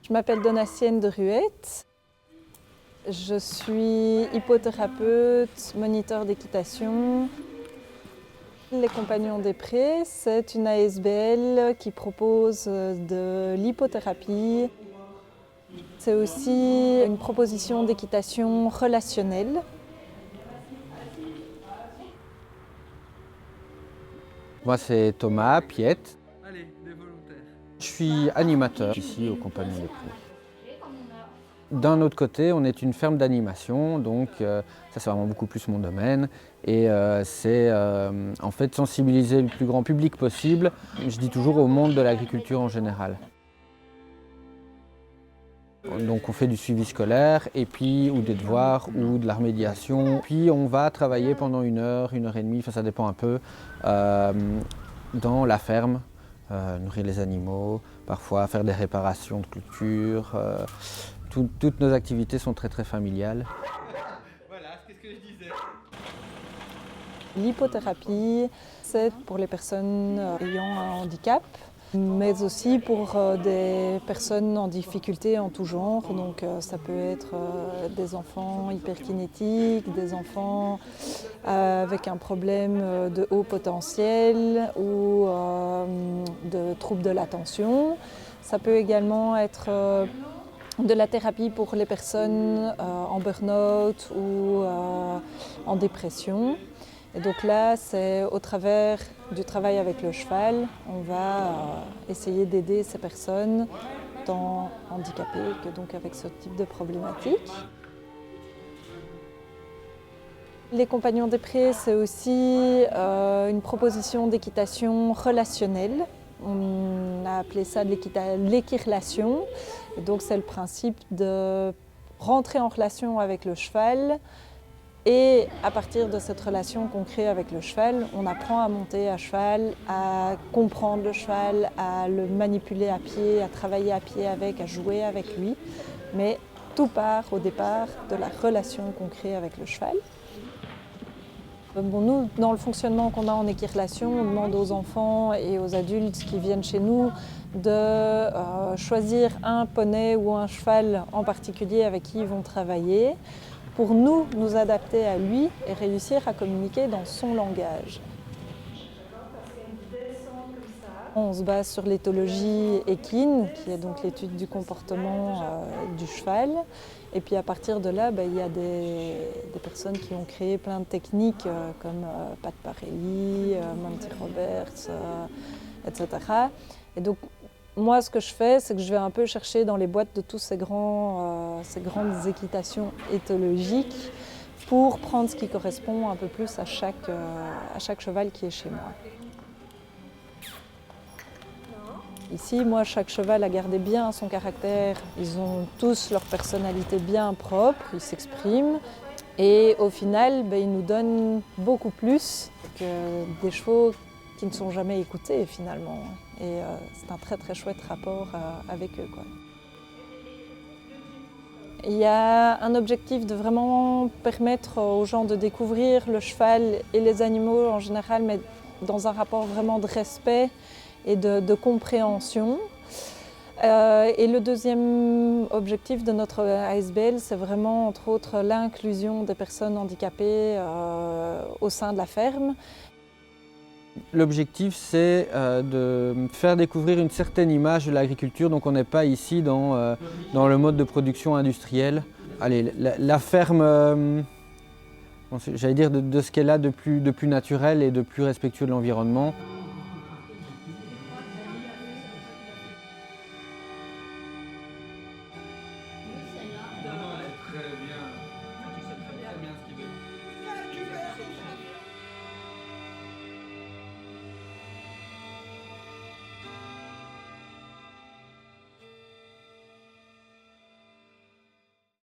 Je m'appelle Donatienne de Ruette. Je suis hippothérapeute, moniteur d'équitation. Les Compagnons des Prés, c'est une ASBL qui propose de l'hypothérapie. C'est aussi une proposition d'équitation relationnelle. Moi, c'est Thomas Piette. Je suis animateur ici aux Compagnons des Prés. D'un autre côté, on est une ferme d'animation, donc ça c'est vraiment beaucoup plus mon domaine. Et c'est en fait sensibiliser le plus grand public possible, je dis toujours au monde de l'agriculture en général. Donc on fait du suivi scolaire, et puis, ou des devoirs, ou de la remédiation. Puis on va travailler pendant 1 heure, 1 heure et demie, ça dépend un peu, dans la ferme, nourrir les animaux, parfois faire des réparations de clôture. Toutes nos activités sont très familiales. Voilà, c'est ce que je disais. L'hypothérapie, c'est pour les personnes ayant un handicap, mais aussi pour des personnes en difficulté en tout genre. Donc ça peut être des enfants hyperkinétiques, des enfants avec un problème de haut potentiel ou de troubles de l'attention. Ça peut également être de la thérapie pour les personnes en burn-out ou en dépression. Et donc là, c'est au travers du travail avec le cheval, on va essayer d'aider ces personnes tant handicapées que donc avec ce type de problématique. Les Compagnons des Prés, c'est aussi une proposition d'équitation relationnelle. On a appelé ça l'équirlation. Donc c'est le principe de rentrer en relation avec le cheval. Et à partir de cette relation qu'on crée avec le cheval, on apprend à monter à cheval, à comprendre le cheval, à le manipuler à pied, à travailler à pied avec, à jouer avec lui. Mais tout part au départ de la relation qu'on crée avec le cheval. Bon, nous, dans le fonctionnement qu'on a en équirlation, on demande aux enfants et aux adultes qui viennent chez nous de choisir un poney ou un cheval en particulier avec qui ils vont travailler, pour nous adapter à lui et réussir à communiquer dans son langage. On se base sur l'éthologie équine, qui est donc l'étude du comportement du cheval. Et puis à partir de là, il y a des personnes qui ont créé plein de techniques comme Pat Parelli, Monty Roberts, etc. Et donc, moi, ce que je fais, c'est que je vais un peu chercher dans les boîtes de tous ces grandes équitations éthologiques pour prendre ce qui correspond un peu plus à chaque cheval qui est chez moi. Ici, moi, chaque cheval a gardé bien son caractère. Ils ont tous leur personnalité bien propre, ils s'expriment. Et au final, ils nous donnent beaucoup plus que des chevaux qui ne sont jamais écoutés finalement. Et c'est un très chouette rapport avec eux, quoi. Il y a un objectif de vraiment permettre aux gens de découvrir le cheval et les animaux en général, mais dans un rapport vraiment de respect et de compréhension. Et le deuxième objectif de notre ASBL, c'est vraiment entre autres l'inclusion des personnes handicapées au sein de la ferme. L'objectif, c'est de faire découvrir une certaine image de l'agriculture, donc on n'est pas ici dans le mode de production industrielle. Allez, la ferme, j'allais dire de ce qu'elle a de plus naturel et de plus respectueux de l'environnement.